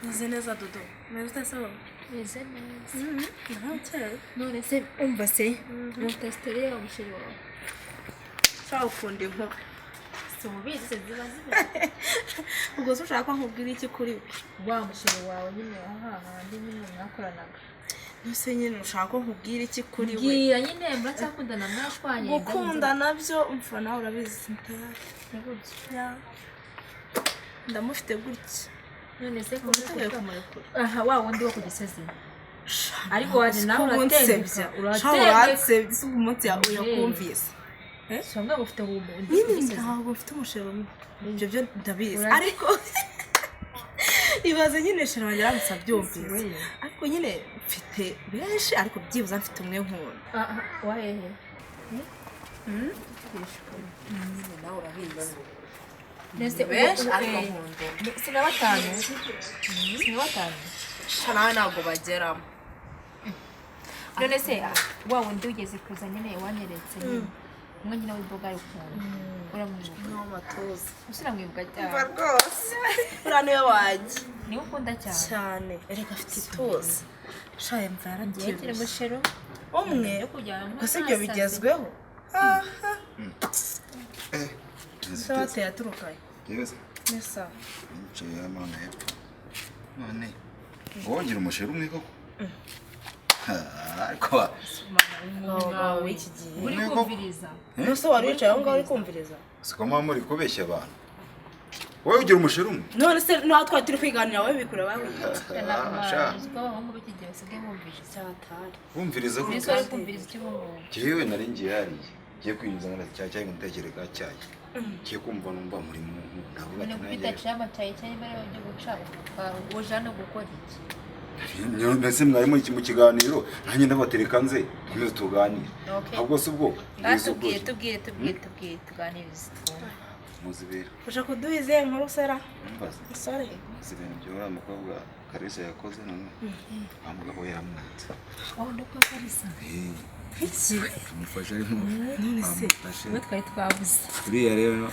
Meze neza Dodo. Meze sawa. Meze neza. Ntacyari. None se umva se mutestere umushiri wawe. Sawa ukunda inkuru. Subize se ziba ziba. Ubwo se ushaka nkubwira iki kuri we? Wa mushiri wawe nyine handi nyine mwakoranaga. Nuse nyine ushaka nkubwira iki kuri we? Bwira nyine muracyakundana mwashwanye. Gukunda nabyo umva nawe urabizi ntaya. Ndamufite gutya. None se ko Utagiye kumurekura. aha wa wundi wo kugisezi. Ariko waje nawe uratebya. Uratebye se umunsi yakumvise. Songa ufite umuntu. Ntabwo ufite umushero umwe. Ibyo byo ndabizi. Ariko ibaze nyine shira wanjye aramutse abyumvise. Ariko nyine mfite benshi ariko byibuze mfite umwe nkunda. Wahehe. Nyine nawe urabizi. Nese benshi ariko nkunda. Sina batanu. Sina batanu. Shana ntabwo bageramo. None se wa wundi ugeze kuza nyine wanyeretse nyine. Umwe nyine w'imboga ari ukuntu. Uramwibuka. No matoza. Usira mwibuka cyane. Umva rwose. Ura niwe wanjye. Ni ukunda cyane. Cyane. Erega afite ituze. Shaye mva yaragiye. Yekire mushero. Umwe Kujyana. gusa ibyo bigezweho. Aha. Sate yaturukaye. Yeze. Nesa. Nicaye amana hepfo. None. Ngongera umushero umwe koko. Ariko Ngaho w'iki gihe. Uri kumviriza. Nose wari wicaye aho ngaho uri kumviriza. siko mama muri kubeshya abantu. Wowe ugira umushero umwe? None se naho twari turi kwiganira wowe bikure bawe. Uziko abahungu b'ikigihe basigaye bumvise Cyatari. Wumviriza ko. Nese wari kumviriza icyo bumva. Jewe nari ngiye hariye. Ngiye kwinjiza ngana cyayi ngo ntekere ka cyayi. Ngiye kumva numva muri mu navuga Ni ati kubita chama cyayi cyane bare byo guca. Ujana gukora iki? mbese mwari muri mu kiganiro nanjye ndabatereka nze nkomeze tuganire. Ahubwo se ubwo Tubwire tuganirize. muzibera. Uja kuduhize inkuru sera. Mbaza. Sorry. Zibera byo uriya mukobwa Kalisa yakoze none. Amugabo yaramwanze. Oh ndoko Kalisa. Iki? Amufasha ari mu. None se We twari twabuze. Kuriya rero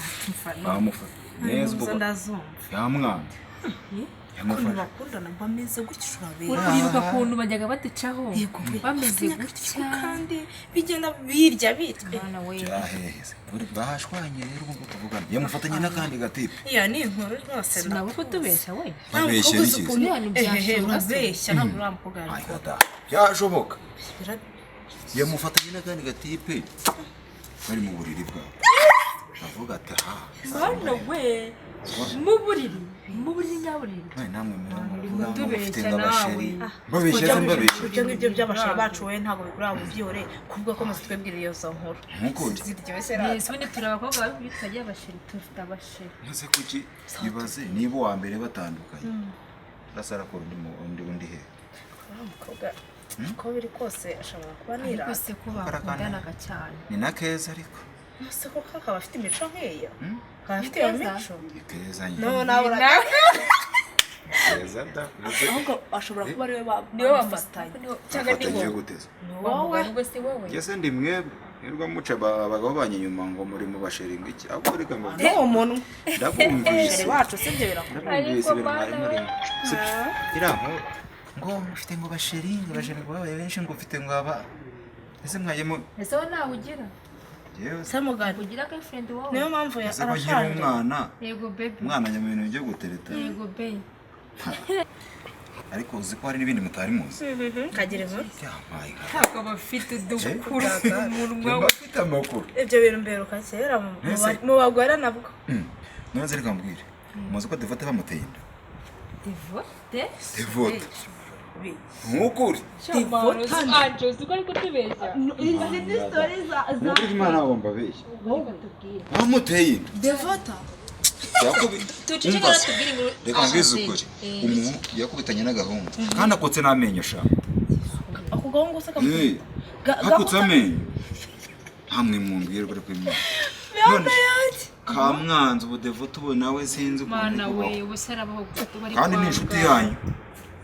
bamufata neza ubwo ndazumva. yamwanze. Kuntu bakundana bameze gutya urabera. Uribuka kuntu bajyaga baducaho bameze gutya kandi bigenda birya bitwe. Mwana we Jaheze. Uri bashwanye rero ubwo tuvugana. Yamufatanye n'akandi gatipe. Iya ni inkuru rwose sinabo kutubesha we. Babeshye iki? Urabeshya ntabwo uramukobwa Ay ariko. dada. Yashoboka. Yamufatanye n'akandi gatipe. Bari mu buriri bwabo. Avuga ati ha. Mwana we mu buriri nyaburiri. Nawe namwe mvuga ngo mufite Tubeshya ngabasheri. nawe. Babeshya mbabeshya. Ibyo ngibyo by'abashara bacu we ntabwo bikuraba byore kubwo ko muzi twebwira iyo zo nkuru. Nkukundi. Ziryoshye rero. Yesu ni turi abakobwa babitwaje abasheri tufite abasheri. Nase kuki ibaze niba wa mbere batandukanye. Rasara ko undi he. Umukobwa ko biri kose ashobora kuba nira. Ariko se ko bakundanaga cyane. Ni na keza ariko. Ese ko kakaba afite imico nk'iyo. Afite iyo mico. Keza nyine. No nawe Keza da. ahubwo ashobora kuba ariwe Niwe bamufatanye. cyangwa ni Afatanye wowe. guteza. Wowe Ubwo si wowe. Yese ndi mwebwe. Nirwa muca abagabo banye nyuma ngo muri mu basheringa iki. Abo reka ngo. ni umuntu. Ndabumvise. Wacu sibyo birakora. Ndabumvise Ariko ibintu mwari bana muri. we. Irampo. Ngo mufite ngo basheringa babaye benshi ngo mfite ngo aba. Ese mwajyemo Ese wowe ntawe ugira? yewe Samugani. Ugira girlfriend wowe? Niyo mpamvu ese ko ngira arashaje. umwana. Yego baby. Umwana ajya mu bintu byo gutereta. Yego baby. Ariko uzi ko hari n'ibindi mutari muzi. Kagira inkuru. Yamaye nka. Ntabwo bafite udukuru umunwa we. Bafite amakuru. Ibyo bintu mberuka kera mu bagore nabwo. None reka mbwire. Muzi ko Devote bamuteye inda. Devote? Devote. Nk'ukuri. Devote anje uzi ko ariko tubeshya. Izi ni story za Nk'ukuri Imana wumva abeshya. Wowe tubwire. Bamuteye inda. Devota. Tucicikora tubwire ngo Reka mbwize ukuri. Umuntu yakubitanye n'agahungu. Kandi akotse n'amenyo sha. Ako gahungu se kavuga. Hakutse amenyo. Hamwe mu mbwirwa ariko Imana. None kamwanze ubu Devote ubu nawe sinzi ukuntu. Mana we ubusarabaho gufata bari. Kandi ni inshuti yanyu.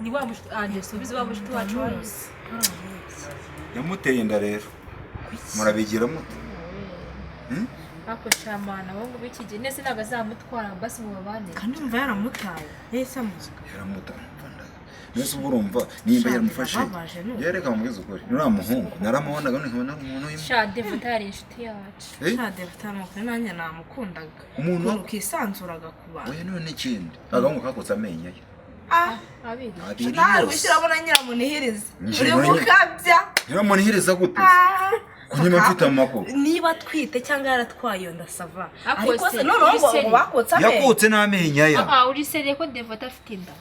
Ni wa mushuti anje subiza wa mushuti wacu wose. Yamuteye inda rero. Murabigira mute? ako shamana ahubwo biki gihe nese ntabwo azamutwara basi mu babane kandi umva yaramutaye yahise amuzi yaramutaye nese ubwo urumva nimba yaramufashe yereka mubwiza ukuri nuriya muhungu naramubonaga nkabona ari umuntu w'imwe sha Devuta yari inshuti yacu nta Devuta n'ukuri nanjye namukundaga umuntu ukisanzuraga ku bantu oya none n'ikindi agahungu kakutse amenyo ye abiri nawe wishyiramo na nyiramunihiriza uri gukabya nyiramunihiriza gute kunyuma mfite amakuru niba atwite cyangwa yaratwaye iyo ndasava Ariko ariko se, se noneho ngo bakutse amenyo yakutse n'amenyo aya uri seriye ko Devuta afite inda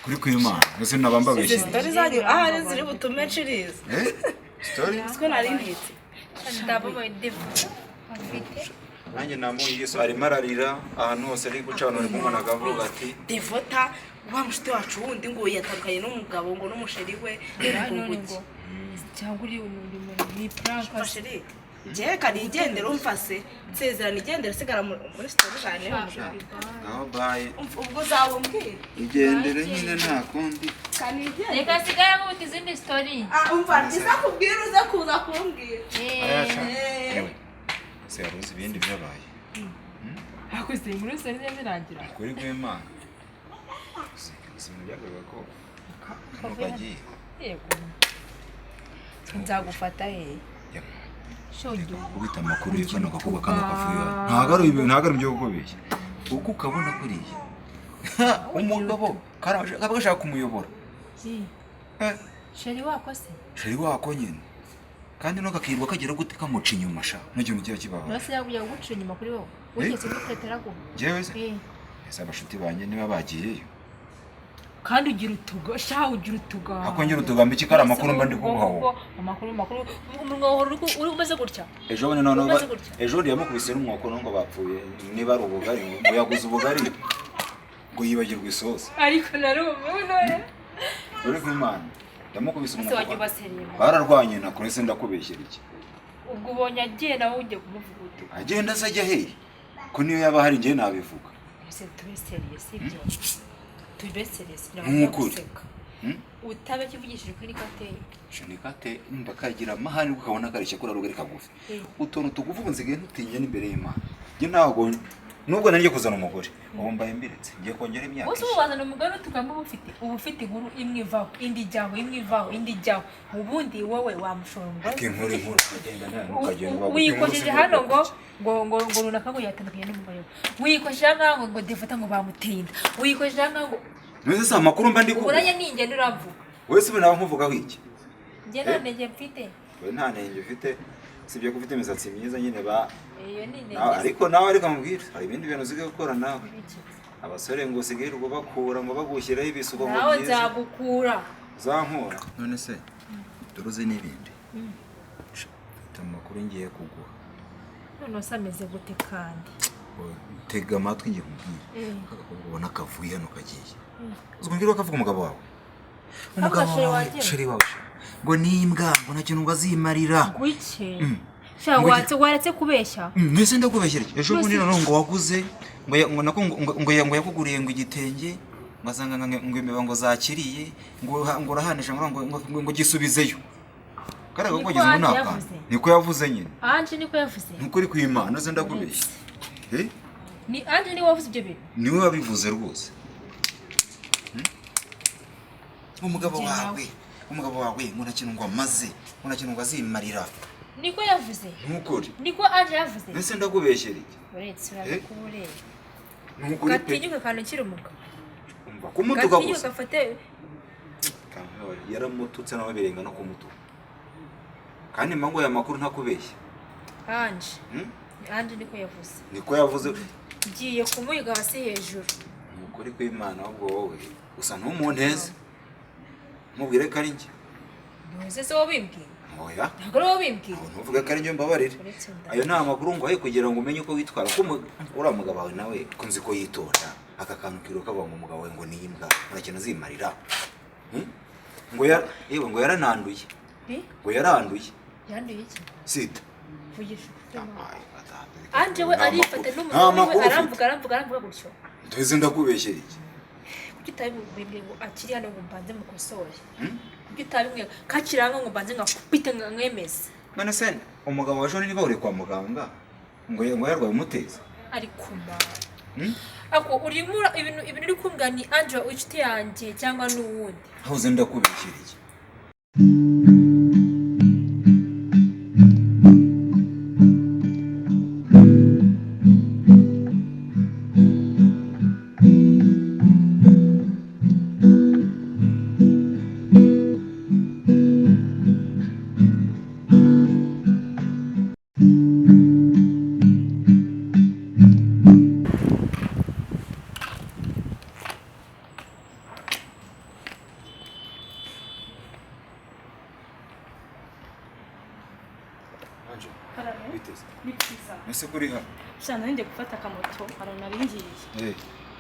kuri kwimana mbese nabambabeshye sitori zanyu ahari ziri butume nciriza story siko nari ntitse ndabona Devuta afite nanjye namuye Yesu arimo ararira ahantu hose ari gucana ari kumwana akavuga ati Devuta wa mushiti wacu wundi ngo yatandukanye n'umugabo ngo n'umusheri we ngo cyangwa uri ni prank musheri jeka nigendera umfase nsezerana igendera sigara muri story zanyu aho bye ubwo zabumbwira igendere nyine nta kundi kanigende reka sigara nk'uti izindi story umva ndisa kubwira uze kuza kumbwira se yaruzi ibindi byabaye hakuze muri story zirangira kuri kwimana ibintu byagaga ko kagiye yego nzagufata shojo kubita amakuru y'ikano kakuba kano kafuya ntago ari byo gukobeshya uko ukabona kuriya umugabo karashaka kumuyobora sheri wako se sheri wako nyine kandi no kakirwa kagera gute kamuca inyuma sha n'icyo kiba kibaho basi yaguye guca inyuma kuri wowe ugeze gutetera ko jewe se ese abashuti banjye niba bagiyeyo kandi ugira utuga sha ugira utuga akongera utugamba iki kara amakuru mba ndi kuguhaho amakuru umunwa uri umeze gutya ejo bone none ejo ndi yamukubise n'umwoko ngo bapfuye niba ari ubugari ngo yaguze ubugari ngo yibagirwe isosi ariko narumubona uri kwimana yamukubise ese umwoko wagiye baseriyemo bararwanye na kure se ndakubeshyera iki ubwo ubonye agenda wowe ugiye kumuvuga uti agenda se ajya hehe ko niyo yaba hari ngiye nabivuga ese tubeseriye sibyo tubeseriye nk'ukuri utabe kivugishije kuri kateye Shanekate mbakagira amahane ukabona karishye kuri rugari kagufi utonto tugufu nzigiye ntutinye n'imbere y'Imana nge ntago nubwo nari kuzana umugore ubu mbaye mbiretse ngiye kongera imyaka bose ubazana umugore tukamba ubufite inkuru imwe ivaho indi jyaho imwe ivaho indi jyaho ubundi wowe wamushora inkuru agenda nukagenda wikojeje hano ngo runaka ngo yatandukanye n'umugore wikojeje nkaho ngo Devuta ngo bamutinda wikojeje nkaho neze sa makuru mba ndi kuvuga uranye ninge nduravuga wese bina nkuvuga wiki nge ntanenge mfite we nta ntenge ufite sibyo ko ufite imisatsi myiza nyine ba iyo ni ariko nawe ariko mubwira hari ibindi bintu uziga gukora nawe abasore ngo usigaye urwo bakura ngo bagushyiraho ibisuko ngo nawe nzagukura zankura none se turuzi n'ibindi mfite amakuru ngiye kuguha none se ameze gute kandi tega amatwi ngiye kumubwira ubona kavuye hano kagiye uzumvira ko kavuga umugabo wawe sheri wawe ngo nimbwa ngo nta kintu ngo azimarira gwike waretse kubeshya mbese ndakubeshyera ejo bundi noneho ngo waguze ngo yakuguriye ngo igitenge ngo asanga ngo imeba ngo zakiriye ngo urahanisha ngo gisubizeyo karaga ko gize munaka niko yavuze nyine anje niko yavuze nuko uri kwimana ze ndakubeshya ni anje ni wavuze ibyo bintu niwe wabivuze rwose umugabo wawe ngo nta kintu ngo amaze ngo nta kintu ngo azimarira niko yavuze nukuri niko anje yavuze mbese ndakubeshyera iki uretse urakubureye nukuri pe gatinyuka kandi ukiri umugabo umva kumutuka gusa gatinyuka afate yaramututse nawe birenga no kumutuka kandi mango ya makuru ntakubeshya anje niko yavuze ngiye kumuyiga hasi hejuru nukuri kw'Imana ahubwo wowe usa n'umunteze mubwire ko ari njye ntuze se wabimbwiye oya ntabwo ari wabimbwiye ntuvuge ko ari njye mbabarire ayo ni amakuru ngo ahe kugira ngo umenye uko witwara ko uriya mugabo wawe nawe ko nzi ko yitonda aka kantu kiruka kavuga ngo umugabo wawe ngo ni imbwa nta kintu azimarira ngo yarananduye ngo yaranduye yanduye iki sida vugisha anje we arifata n'umuntu we aramvuga gutyo ndeze ndakubeshyera iki kuki utabimbwiye ngo akiri hano ngo mbanze mukosore kuki utabimbwiye kakiranga ngo mbanze ngakubite nkamwemeze none se umugabo wa Joni niba uri kwa muganga ngo yarwaye umuteza ariko ako urimo ibintu uri kumbwa ni Angel inshuti yanjye cyangwa n'uwundi ahuze ndakubikiriye ese kuri ha shana ninde gufata akamoto aranabingiye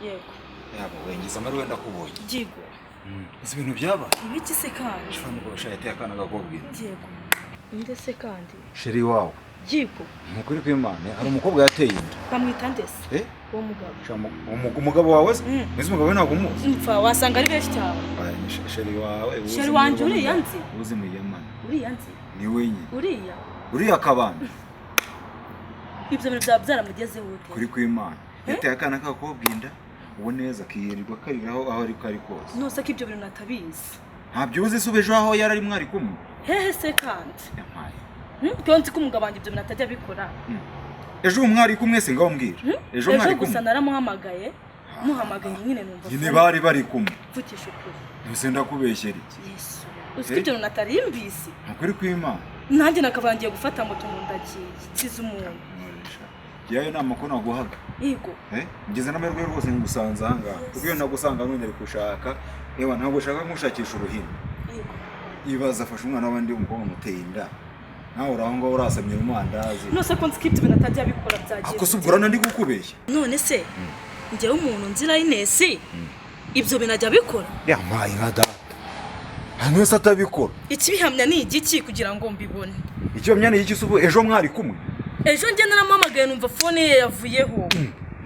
yego yabo wengiza mari wenda kubonye jigo isi bintu byaba ibiki se kandi shana ngo shayate akana gakobwira yego inde se kandi sheri wawe jigo mukuri kw'Imana hari umukobwa yateye inda bamwita ndese uwo mugabo umugabo wawe se ese umugabo ntabwo umuzi mfa wasanga ari benshi cyane sheri wawe sheri wanje uriya nzi uzi mu Yamani uriya nzi ni wenye uriya kabanda ibyo bintu byaramugezeho ute kuri kw'Imana yateye akana kakobwinda uwo neza kiyirirwa kariraho aho ari kari kose nose ko ibyo bintu natabizi ntabyo uzi subejo aho yarari mwari kumwe hehe se kandi yampaye tonzi ko umugabo wanjye ibyo bintu atajya bikora ejo umwari kumwe se ngaho mbwira ejo mwari kumwe gusa naramuhamagaye nyine numva nyine bari kumwe vutisha ukuri ntuse ndakubeshyera iki Yesu uzi ko ibyo bintu natarimbisi kuri kw'Imana nanjye nakavangiye gufata moto ngo ndagiye kiza umuntu yayo nama ko naguhaga yego ngeze n'amerwe rwose ngusanza hanga ubwo nagusanga none ari kushaka yewe ntabwo ushaka nkushakisha uruhino yego ibaza afashe umwana w'abandi umukobwa muteye inda nawe uraho ngo urasamye mu mandazi nose ko nzi ko ibyo bintu atajya bikora byagiye ako subgurana ndi gukubeshya none se njyewe umuntu nzira Inesi ibyo bintu ajya bikora yamaye nka data hano wese atabikora ikibihamya ni igiki kugira ngo mbibone ikibihamya ni iki subu ejo mwari kumwe ejo njye naramuhamagaye numva phone ye yavuyeho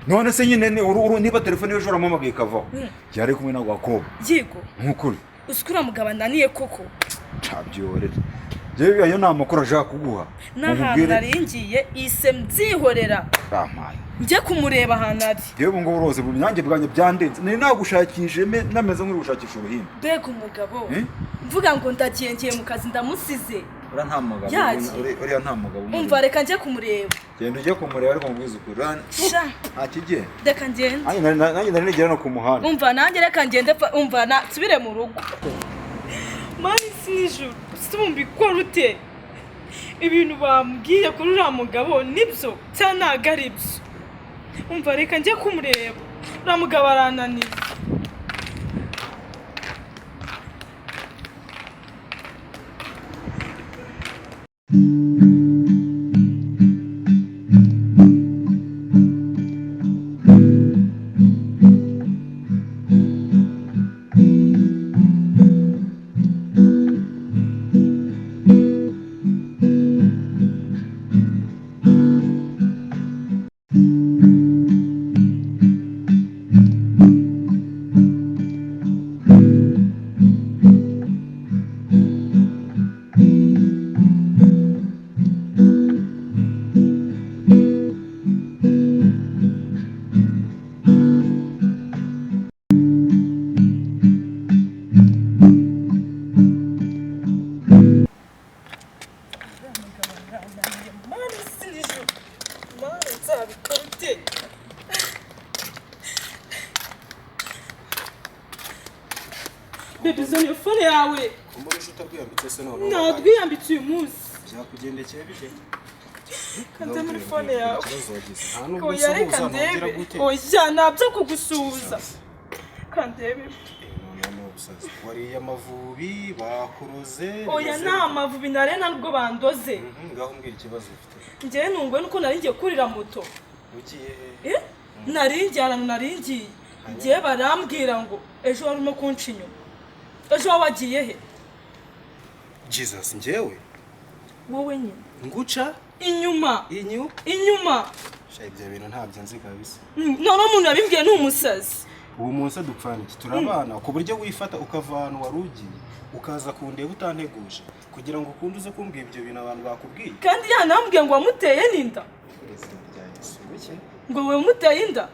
none se nyine niba telefone y'ejo uramuhamagaye ikavaho yari kumwe na gakobwa yego nk'ukuri usikura mugabandaniye koko cabyorere jewe ayo nama ko raja kuguha n'ahantu naringiye ise mbyihorera bamaye njye kumureba ahantu ari yewe ngo uroze mu nyange bwanjye byandenze nari nagushakije nameze nk'uri gushakisha uruhimbi mbega umugabo mvuga ngo ndagiye mu kazi ndamusize ura nta mugabo uriya nta mugabo umva reka njye kumureba genda ujye kumureba ariko mubwiza ukuri ntakigenda reka ngende nanjye nari nigera no ku muhanda umva nanjye reka ngende umva nsubire mu rugo mani sinijoro sumbi ko rute ibintu bambwiye kuri uriya mugabo nibyo cyangwa ntabwo ari byo umva reka njye kumureba uriya mugabo arananiye Bebe zone phone yawe. Umurisha utabwiyambitse se none. Nadwiyambitse uyu munsi. Byakugendekeye bije. Kanze muri phone yawe. Nta nubwo usuhuza ntugira gute. Oya nabyo kugusuhuza. Kandebe. Wariye amavubi bakuroze. Oya nta mavubi narena nubwo bandoze. Ngaho mbwira ikibazo ufite. Njye nungwe nuko naringiye kurira moto. Ugiye naringiye. Njye barambwira ngo ejo warimo kunca inyuma. Ejo wagiye he? Jesus njyewe. Wowe nyine. Nguca inyuma. Inyuma. Sha ibyo bintu ntabyo nzi kabisa. None umuntu yabimbwiye ni umusazi. Ubu munsi dupfana iki turabana ku buryo wifata ukavana warugiye ukaza kundeba utanteguje kugira ngo ukunduze kumbwira ibyo bintu abantu bakubwiye. Kandi yanambwiye ngo wamuteye n'inda. Sibiki? ngo we muteye inda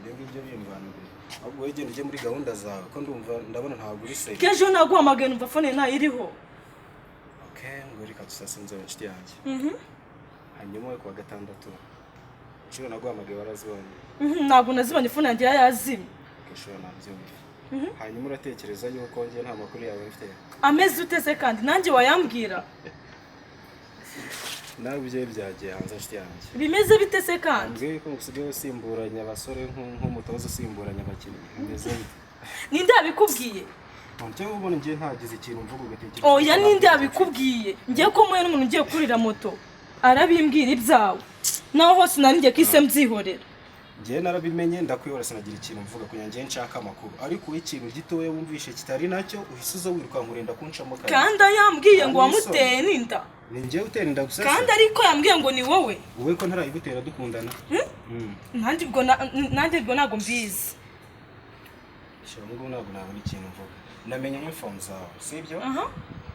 Ibyo bimvanira. Ahubwo wowe genda ujye muri gahunda zawe ko ndabona ntabwo uri safe. kejo naguhamagaye numva phone ntayiriho. Okay, ngo reka tusasinze inshuti yanjye. Hanyuma we kuwa gatandatu. Inshuro naguhamagaye warazibonye. Ntabwo nazibonye phone yanjye yazimye. Inshuro nabyumva. Hanyuma uratekereza yuko njye nta makuru yawe mfite. Amezi utese kandi nanjye wayambwira. Nawe bye byagiye hanze inshuti yanjye. Bimeze bitese kandi. Mbwiye ko usigaye usimburanya abasore nk'umutoza usimburanya abakinnyi. Bimeze bite? Ninde yabikubwiye? Ntabwo ubona njye ntagize ikintu mvuga ugatekereza. Oya ninde yabikubwiye? Ngiye ko muye n'umuntu ugiye kurira moto. Arabimbwira ibyawe. Naho hose nari ngiye kise mbyihorera. Njye narabimenye ndakwihora sinagira ikintu mvuga kugira njye nshaka amakuru. Ariko ikintu gitoya wumvishe kitari nacyo uhisuza wiruka nkurenda kunshamo kandi. Kandi yambwiye ngo wamuteye n'inda. Ni njye utera inda gusa. Kandi ariko yambwiye ngo ni wowe. Wowe ko ntarayigutera dukundana. Nanjye ubwo ntago mbizi. Shongo ntabwo nabona ikintu mvuga. Namenye info zawe, sibyo?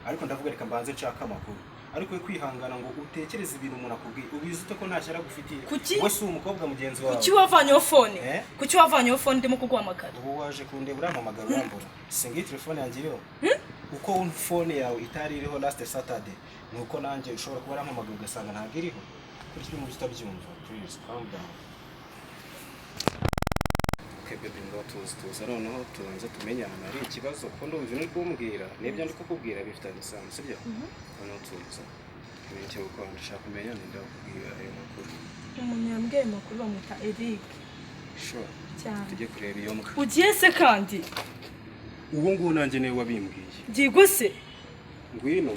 Ariko ndavuga reka mbanze nshaka amakuru. Ariko kwihangana ngo utekereze ibintu umuntu akubwiye ubizi ute ko ntashara gufitiye. Wowe si umukobwa mugenzi wawe. Kuki wavanyeho phone? Kuki wavanyeho phone ndimo kuguhamagara? Ubu waje kundeba urampamagara urambura. Singi telefone yanjye yo. Uko phone yawe itari iriho last Saturday nuko nanjye ushobora kuba arampamagara ugasanga ntabwo iriho. Kuri kimwe mu tutabyumva. Please calm down. Okay baby ngo tuza noneho tubanze tumenyana ari ikibazo ko ndumva uri kumbwira nibyo ndi kukubwira bifitanye isano sibyo? Noneho tuza. Nicyo uko ndashaka kumenya ninde wakubwira ayo makuru. Umuntu yambwiye amakuru bamwita Eric. Sure. Cyane. Tujye kureba iyo mbwa. Ugiye se kandi? Uwo nguwo nanjye niwe wabimbwiye. Gigo se? Ngwino.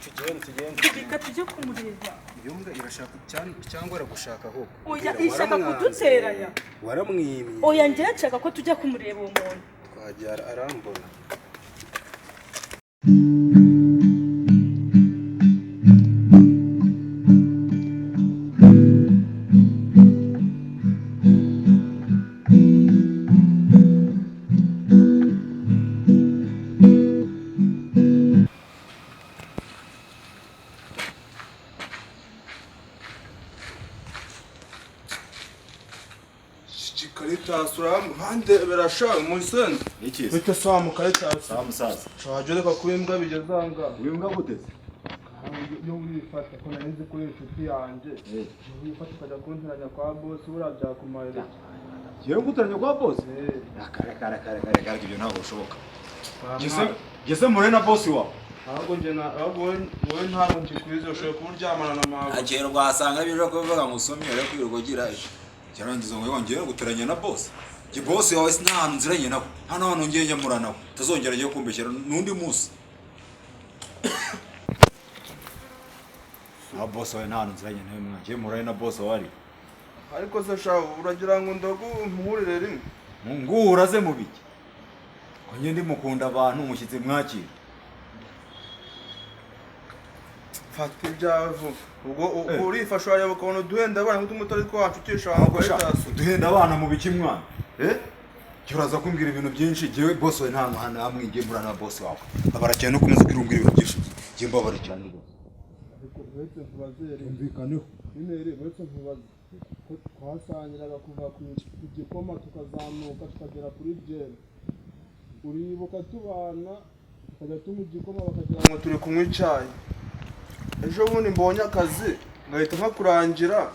Tugende. Reka tujye kumureba. Iyo mbwa irashaka cyangwa aragushaka ahubwo. Oya ishaka kuduteranya. Waramwimye. Oya njye nshaka ko tujya kumureba uwo muntu. Twajya arambona. Caritas urambande berasha umusenzi. Iki? Bite samu Caritas. Sawa musaza. Shaje reka kuimbwa bigezanga. Wimbwa guteze? Yo wifata ko nanize kuri inshuti yanje. Wifata kajya kunteranya kwa boss urabya kumarira. Yewe gutaranya kwa boss? Kare ibyo ntabwo bishoboka. Gese mure na boss wa. Ahubwo nje na wowe ntabwo njikwize ushobora kuryamana na mawe. Akero rwasanga bije ko bivuga ngo usomye rero kwirugogira ejo. Cyarangiza ngo yongere gutaranya na boss. Ki boss wawe nta hantu nziranye nabo. Hano hano ngiye njya nawe. Tazongera ngiye kumbeshyira nundi munsi. Na boss wawe nta hantu nziranye nawe mwagiye muraye na boss wari. Ariko se shaho uragira ngo ndagu muhurire rimwe. Ngura ze mubiki. Konye ndi mukunda abantu umushyitsi mwakira. Fata ibyawe vuba. Ubwo urifasha yawe ukabona duhenda abana nk'utumutari twacu utishanga Caritas. Duhenda abana mu biki mwana? Cyuraza kumbwira ibintu byinshi jewe boss we nta muhana hamwe ngiye murana na boss wawe. Abara cyane ukomeza kwirumbira ibintu byinshi. Ngiye mbabara cyane rwose. Ariko wese tubazere umvikaneho. Inere wese ntubaze. Ko twasangiraga kuva ku gikoma tukazamuka tukagera kuri jeri. Uribuka tubana tukajya tunywa igikoma bakagira ngo turi kunywa icyayi. Ejo bundi mbonye akazi ngahita nkakurangira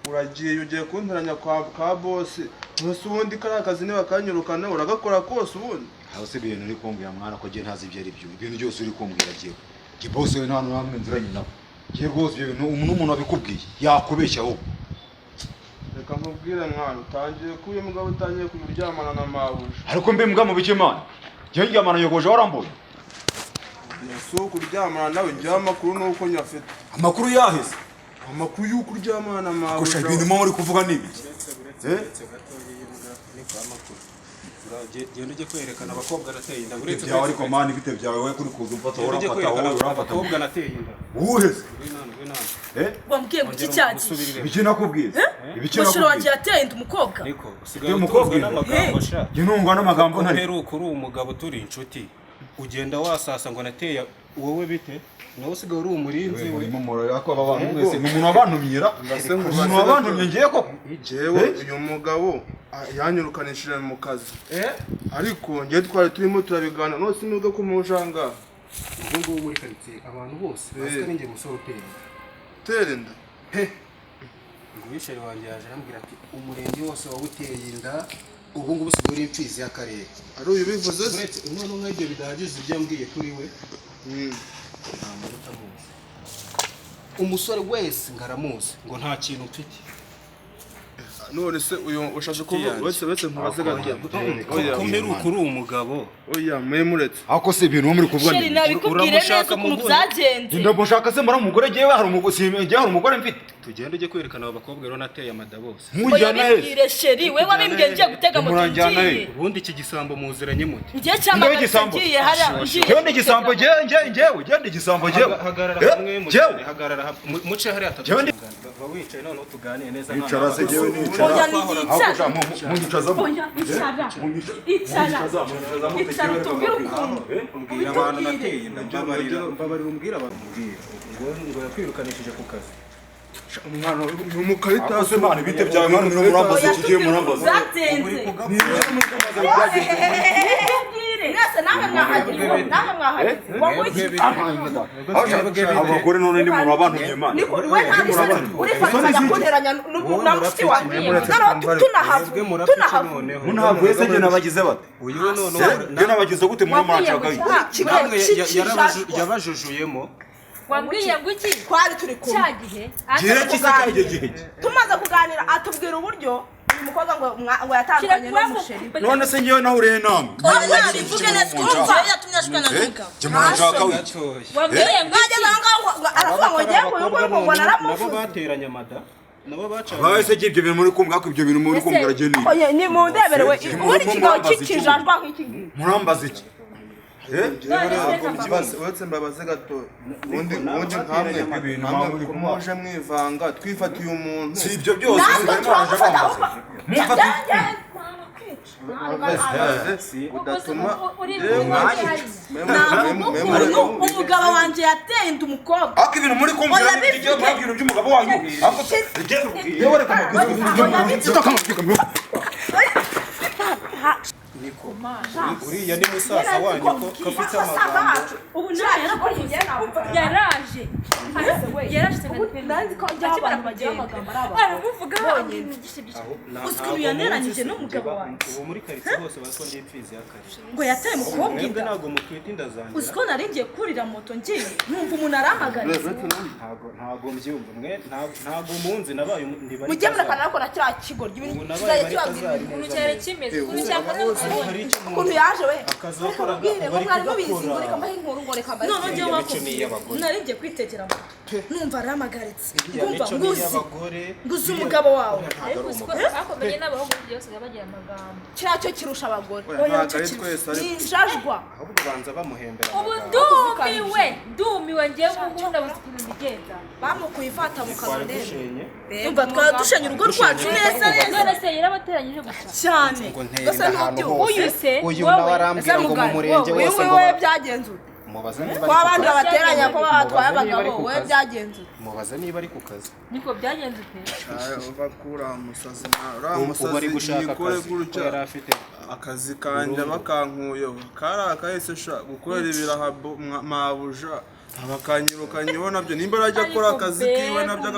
uragiye ugiye kunteranya kwa boss. Nose ubundi kari akazi niba kanyirukana uragakora kose ubundi. Aho se ibintu uri kumbwira mwana ko je ntazi ibyo ari byo. Ibintu byose uri kumbwira jewe. Ki boss we nta hantu hamwe nziranye nawe. Je rwose ibyo bintu umuntu abikubwiye yakubeshya wowe. Reka nkubwire mwana utangiye kuye mugabo utangiye kuryamana na mabuja. Ariko mbe mbwa mu biki mwana? Je ndyamana yogoje warambuye. Yesu kuryamana nawe njya amakuru nuko nyafite. Amakuru yaheze. Amakuru yuko uryamana na mabuja. Kusha ibintu mo muri kuvuga nibi. Genda ujye kwerekana abakobwa nateye inda. Uretse byawe ariko mani bite byawe we kuri kuza umfata urafata wowe urafata. Abakobwa nateye inda. Uheze. Wambwiye ngo iki cyagiye? Ibiki nakubwiye? Ibiki Mushiro nakubwiye? wanjye yateye inda umukobwa. Ariko Usigaye umukobwa n'amagambo sha. Ginungwa n'amagambo ntari. Uheruka uri umugabo turi inshuti. Ugenda wasasa ngo nateye wowe bite nawe usigaye uri umurinzi we urimo muraya ko aba bantu mwese ni umuntu wabantumira umuntu wabantumye ngiye koko jewe uyu mugabo yanyirukanishije mu kazi ariko ngiye twari turimo turabigana nose nubwo ko mujanga ubwo ngubu muri karitsiye abantu bose bazi ko ari njye musore tere inda ngo wisheri wanjye yaje arambwira ati umurenge wose wawuteye inda ubu ngubu usigaye uri imfizi y'akarere ari uyu bivuze se uretse inkono nk'ibyo bidahagije ibyo yambwiye kuri we nta muntu utamuzi umusore wese ngaramuzi ngo nta kintu mfite none se uyu ushashe kuvuga wese nkubaze gato ko mperuka uri umugabo oya mwemuretse ako se ibintu muri kuvuga sheri nabikubwire neza ukuntu byagenze ndamushaka se muri umugore jewe hari umugore mfite tugende ujye kwerekana abo bakobwa rero nateye amada bose mujyana he wabibwire sheri we wabimbwiye ngiye gutega moto ngiye ubundi iki gisambo muziranye muti ngiye cyangwa ngiye hariya jewe ndi gisambo jewe ndi gisambo jewe hagarara hamwe hagarara muce hariya atatu wicaye none tuganire neza icara se jewe oya nicara munyicaza oya icara tubwire ukuntu umbwira abantu nateye inda mbabarira umbwira abantu ngo yakwirukanishije ku kazi umwana umukarita se mwana bite byawe mwana miro murambaza kigiye murambaza zatenze mwese namwe mwahageze abagore none ni muntu wabantumye mana we urifasha kunteranya na mushiki wanjye tunahavu munahavuye se njye nabagize bate uyu we none nabagize gute muri murashaka namwe yabajujuyemo wambwiye ngo iki twari turi kumwe cya gihe gihe tumaze kuganira atubwira uburyo uyu mukobwa ngo yatandukanye n'umusheri none se ngiye nahuriye namwe bivuge neza kumva yatumye ashukana n'umugabo jye murashaka we wambwiye ngo ngajya ngaho aravuga ngo ngiye ngo naramuvuze bateranye amada nabo bacaye bahise ibyo bintu muri kumva ko ibyo bintu muri kumva aragenda ni mu ndeberewe ubundi kigabo kikijajwa nk'iki murambaza iki uretse mbabaze gato ubundi nkamwe kumuje mwivanga twifatiye umuntu si ibyo byose udatuma umugabo wanjye yateye inda umukobwa ariko ibintu muri kumva ibyo mwabwira by'umugabo wanyu yewe reka niko uriya ni musaza wanyu ko afite amagambo ubu yaraje usiku yaneranyije n'umugabo wanjye ubu muri karitsiye hose bazi ko ndi imfizi y'akarere ngo yateye umukobwa inda ntabwo mutwite inda zanjye uzi ko nari ngiye kurira moto ngiye numva umuntu arampagaritse ntabwo mbyumva mwe ntabwo munzi nabaye ndibari mujye murakana ariko na kiriya kigoryi ibintu kizajya kibabwira ukuntu cyari kimeze ukuntu cyakoze ukuntu yaje we akazi wakoraga ngo mwari mubizi ngo reka mbahe inkuru ngo reka mbahe none ngiye wakubwiye nari ngiye kwitegera moto numva arampagaritse ngumva nguzi umugabo wawe akomenye n'abahungu byose bagira amagambo kiriya cyo kirusha abagore oya cyo kijajwa ahubwo banza bamuhembera ubu ndumiwe ngiye gukunda ukuntu mbigenza bamukuye ifata mu kabonero umva twari dushanye urugo rwacu neza none se yarabateranyije gusa cyane gusa uyu se uyu nawe arambwira ngo mu murenge wose ngo wowe byagenze ute mubaze niba ko abandi babateranya ko batwaye abagabo wowe byagenze ute mubaze niba ari ku kazi niko byagenze ute bakura umusazi ubu ari gushaka akazi ko yari afite akazi kanjye bakankuyeho kari akahise gukorera ibiraha mabuja abakanyirukanye nabyo nimba arajya akora akazi kiwe nabyo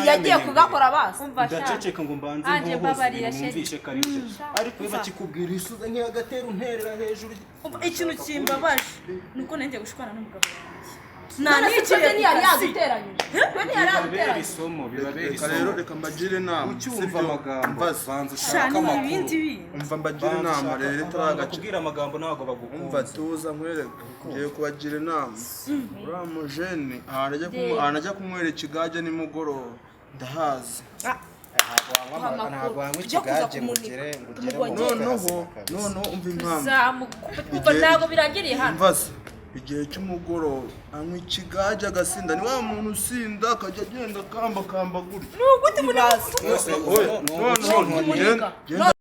yagiye kugakora basi ndaceceka ngo mbanze mwumvishe karibyo ariko iyo bakikubwira isuze nk'iyagatera unterera hejuru ikintu kimbabaje nuko nanjye gushwana n'umugabo wanjye nta ntiyari yaduteranyije bibabera isomo rero reka mbagire inama ucyumva amagambo banza ushaka amakuru umva mbagire inama rero kubwira amagambo ntabwo bagukumva umva tuza nkwereke ngiye kubagira inama uriya mujene ahantu ajya kumwereka ikigage nimugoroba ndahazi ntabwo wanywa ikigage ngo ugere noneho umva impamvu ntabwo birangiriye hano umva se igihe cy'umugoroba anywa ikigage agasinda ni wa muntu usinda akajya agenda akambakamba gutya ni ugute muri noneho